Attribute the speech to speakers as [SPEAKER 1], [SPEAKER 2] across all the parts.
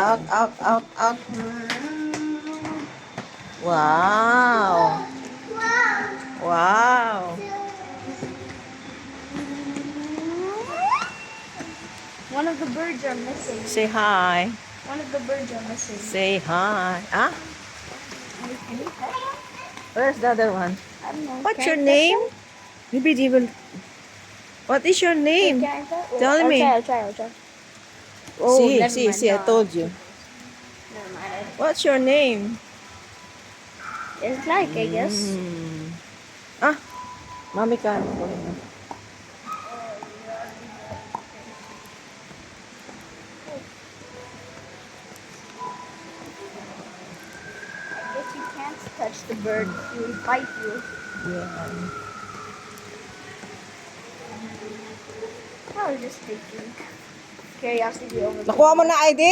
[SPEAKER 1] Out, out, out, out. Wow. Wow.
[SPEAKER 2] One of the birds are missing.
[SPEAKER 1] Say hi.
[SPEAKER 2] One of the birds are missing.
[SPEAKER 1] Say hi. Ah? Where's the other one?
[SPEAKER 2] I don't know.
[SPEAKER 1] What's
[SPEAKER 2] Can
[SPEAKER 1] your
[SPEAKER 2] I touch
[SPEAKER 1] name?
[SPEAKER 2] them?
[SPEAKER 1] Maybe they will. What is your
[SPEAKER 2] Wait,
[SPEAKER 1] name?
[SPEAKER 2] can I touch?
[SPEAKER 1] Tell
[SPEAKER 2] I'll
[SPEAKER 1] me.
[SPEAKER 2] try. Oh,
[SPEAKER 1] See,
[SPEAKER 2] never
[SPEAKER 1] see,
[SPEAKER 2] mind.
[SPEAKER 1] see, I
[SPEAKER 2] No.
[SPEAKER 1] told you.
[SPEAKER 2] Never mind.
[SPEAKER 1] What's your name?
[SPEAKER 2] It's like, I guess.
[SPEAKER 1] Ah, Mami ka.
[SPEAKER 2] I guess you can't touch the bird. He will bite you.
[SPEAKER 1] Yeah.
[SPEAKER 2] I was just thinking. Curiosity over.
[SPEAKER 1] Nakuha mo na ID?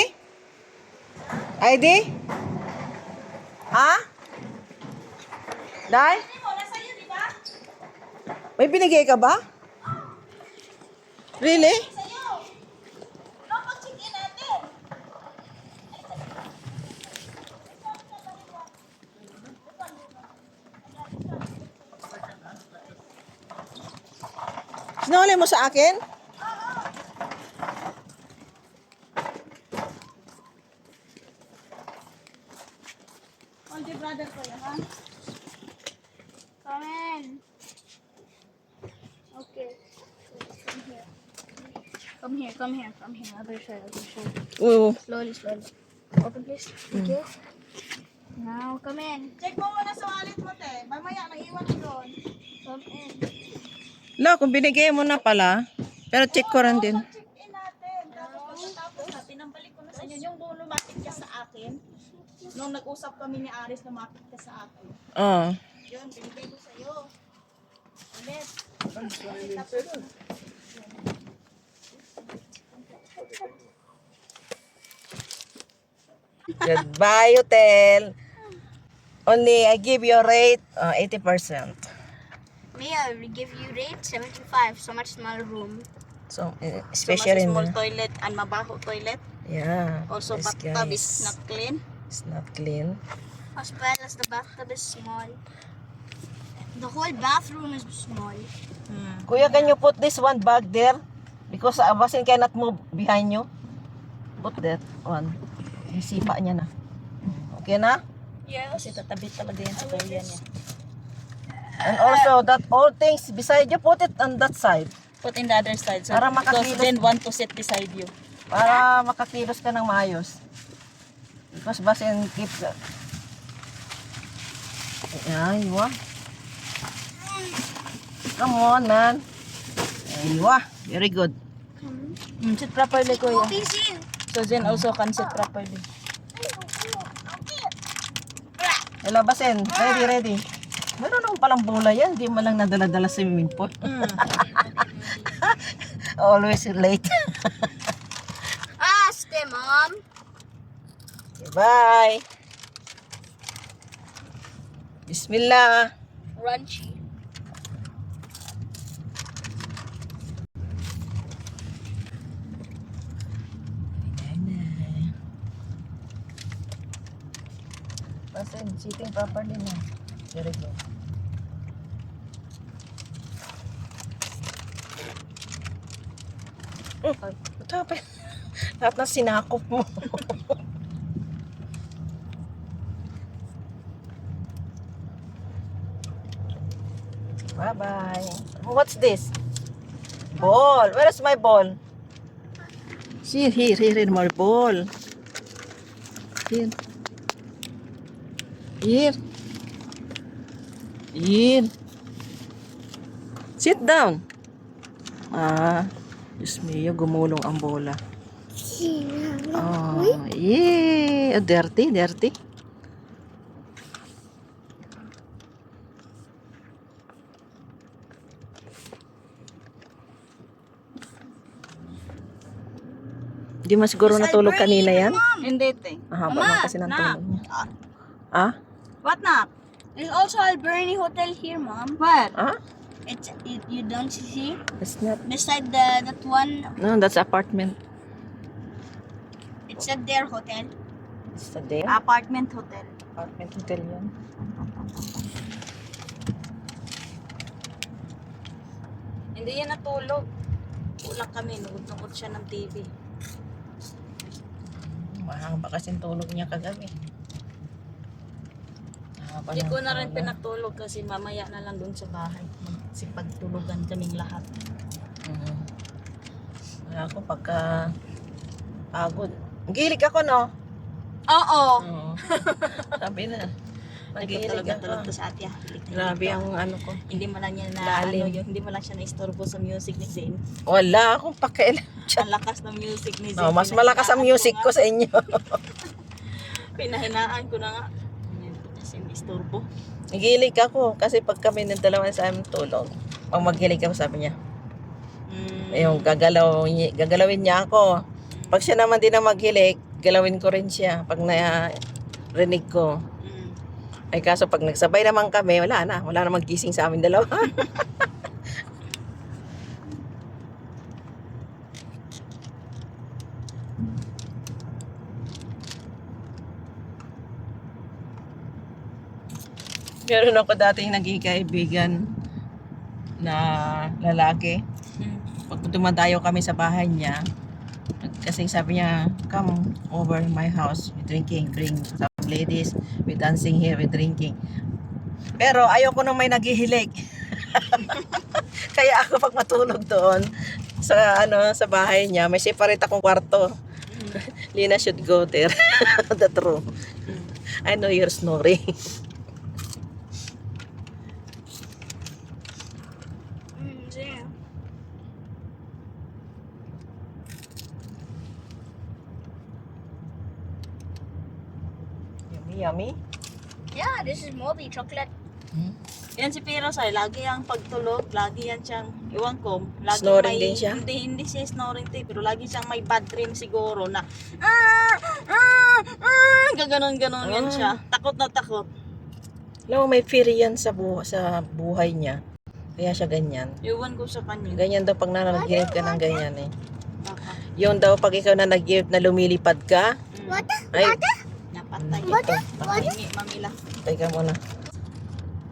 [SPEAKER 1] ID? Ha? Dai? May binigay ka ba? Really? Sinuli mo sa akin?
[SPEAKER 2] Come in. Okay. Come here. I'll show you.
[SPEAKER 1] Oo.
[SPEAKER 2] Slowly. Open, please. Okay. Now, come in.
[SPEAKER 3] Check mo muna sa wallet mo, te. Mamaya, naiwan ko doon.
[SPEAKER 2] Come in.
[SPEAKER 1] La, kung binigay mo na pala. Pero check ko rin din.
[SPEAKER 3] Check in natin. Tapos pagkatapos na, pinambalik ko na sa inyo. Yung lumapit ka sa akin. Nung nag-usap kami ni Aris, lumapit ka sa akin.
[SPEAKER 1] Oo.
[SPEAKER 3] Yun, binigay ko sa'yo. Ulit.
[SPEAKER 1] Goodbye, hotel. Only I give you a rate 80%.
[SPEAKER 2] Me, I will give you rate 75. So much smaller room.
[SPEAKER 1] So,
[SPEAKER 3] So,
[SPEAKER 1] especially
[SPEAKER 3] mas
[SPEAKER 1] in
[SPEAKER 3] small
[SPEAKER 1] the...
[SPEAKER 3] toilet and mabaho toilet.
[SPEAKER 1] Yeah.
[SPEAKER 3] Also,
[SPEAKER 1] this
[SPEAKER 3] bathtub
[SPEAKER 1] guy
[SPEAKER 3] is not clean.
[SPEAKER 1] It's not clean.
[SPEAKER 2] As well as the bathtub is small. The whole bathroom is small.
[SPEAKER 1] Kuya, can you put this one bag there? Because Abasin cannot move behind you. Put that one. Yung sipa niya na. Okay na?
[SPEAKER 3] Yes. Kasi tatabi talaga yan sa kuya niya.
[SPEAKER 1] And also, that all things beside you, put it on that side.
[SPEAKER 3] Put in the other side. So,
[SPEAKER 1] Para
[SPEAKER 3] because
[SPEAKER 1] makakilos.
[SPEAKER 3] then want to sit beside you.
[SPEAKER 1] Para makakilos ka ng maayos. Because Basin keep... Aywa. Come on, man. Aywa. Very good.
[SPEAKER 3] Sit properly, kuya.
[SPEAKER 2] Busy.
[SPEAKER 3] So then also can sit properly.
[SPEAKER 1] Hello, Basin. Ready. Meron naman palang bola yan. Hindi mo lang nadala-dala sa swimming pool. Always late.
[SPEAKER 2] Stay, Mom.
[SPEAKER 1] Bye. Bismillah.
[SPEAKER 2] Crunchy.
[SPEAKER 1] Basin, sitting properly na. Very good. What happened? Lahat na sinakop mo. Bye-bye. What's this? Ball. Where is my ball? See, here, my ball. Here. Here. Sit down. Diyos mio, gumulong ang bola. Oh, yeah. Dirty. Hindi mo siguro natulog kanina yan?
[SPEAKER 3] Hindi, te.
[SPEAKER 1] Mahaba man kasi ng tulog niya. Ah?
[SPEAKER 3] What na?
[SPEAKER 2] There's also Alberni Hotel here, Mom.
[SPEAKER 3] What?
[SPEAKER 1] Ah?
[SPEAKER 2] You don't see?
[SPEAKER 1] It's not.
[SPEAKER 2] Beside that one,
[SPEAKER 1] No, that's apartment.
[SPEAKER 2] it said there hotel.
[SPEAKER 1] It's a there.
[SPEAKER 3] Apartment hotel.
[SPEAKER 1] Apartment hotel yan.
[SPEAKER 3] Hindi yan natulog. Ulak kami, nugod-nugod siya ng TV.
[SPEAKER 1] Mahaba kasing tulog niya kagabi. Mahaba
[SPEAKER 3] Hindi
[SPEAKER 1] ng
[SPEAKER 3] ko na rin
[SPEAKER 1] tulog.
[SPEAKER 3] pinatulog kasi mamaya na lang doon sa bahay. Magsipagtulugan kaming lahat.
[SPEAKER 1] Mhm. Wala ako pagka pagod. Gilig ako, no?
[SPEAKER 3] Oo!
[SPEAKER 1] Oo. Sabi na. Magilig
[SPEAKER 3] Nagtulog-tulog
[SPEAKER 1] ako.
[SPEAKER 3] to sa ate.
[SPEAKER 1] Grabe ang ano ko.
[SPEAKER 3] Hindi mo lang niya na
[SPEAKER 1] Lalim.
[SPEAKER 3] ano yun, hindi mo lang siya na-istorbo sa music ni Zane.
[SPEAKER 1] Wala akong pakialam.
[SPEAKER 3] Ang lakas ng music ni Zane.
[SPEAKER 1] No, mas malakas ang music ko sa inyo.
[SPEAKER 3] Pinahinaan ko na nga. Kasi istorbo.
[SPEAKER 1] Nagilig ako kasi pag kami ng dalawa sa aming tulog, pag magilig ako sabi niya, yung gagalawin niya ako. Pag siya naman din na maghilig, galawin ko rin siya pag narinig ko. Ay kaso pag nagsabay naman kami, wala na maggising sa amin dalawa. Meron ako dating naging kaibigan na lalaki. Pag dumadayo kami sa bahay niya, kasi sabi niya, come over my house, we drinking, drink. Some ladies, we dancing here, we drinking. Pero ayoko nung may naghihilig. Kaya ako pag matulog doon sa sa bahay niya, may separate akong kwarto. Lina should go there. That room. I know you're snoring.
[SPEAKER 2] There.
[SPEAKER 1] Yummy, yummy.
[SPEAKER 2] Yeah, this is moldy chocolate.
[SPEAKER 3] Yan si Pero say, lagi ang pagtulog, lagi yan siyang, iwan ko, lagi
[SPEAKER 1] Snoring din siya?
[SPEAKER 3] Hindi siya snoring tape, pero lagi siyang may bad dream siguro na, gaganon-ganon yan siya. Takot na takot.
[SPEAKER 1] Alam mo, may fear yan sa buhay niya. Kaya siya ganyan.
[SPEAKER 3] Iwan ko sa kanya.
[SPEAKER 1] Ganyan daw pag nanaginip ka ng ganyan eh.
[SPEAKER 3] Baka,
[SPEAKER 1] Yun daw pag ikaw na naginip na lumilipad ka. Ay,
[SPEAKER 3] napatay.
[SPEAKER 1] ito.
[SPEAKER 3] Hingi, mamila.
[SPEAKER 1] Teka muna.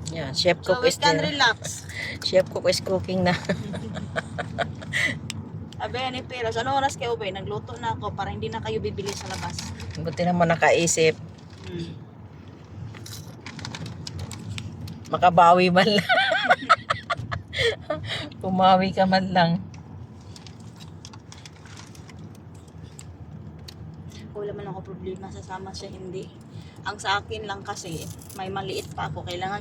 [SPEAKER 1] Yan, chef
[SPEAKER 3] So
[SPEAKER 1] cook
[SPEAKER 3] we
[SPEAKER 1] is
[SPEAKER 3] can
[SPEAKER 1] there.
[SPEAKER 3] relax.
[SPEAKER 1] Chef cook is cooking na.
[SPEAKER 3] Abe, ni Pero, sa ano oras kayo ba? Nagluto na ako para hindi na kayo bibili sa labas.
[SPEAKER 1] Buti naman nakaisip. Makabawi man lang. Pumawi ka man lang.
[SPEAKER 3] Wala man ako problema, sasama siya hindi. Ang sa akin lang kasi, may maliit pa ako. Kailangan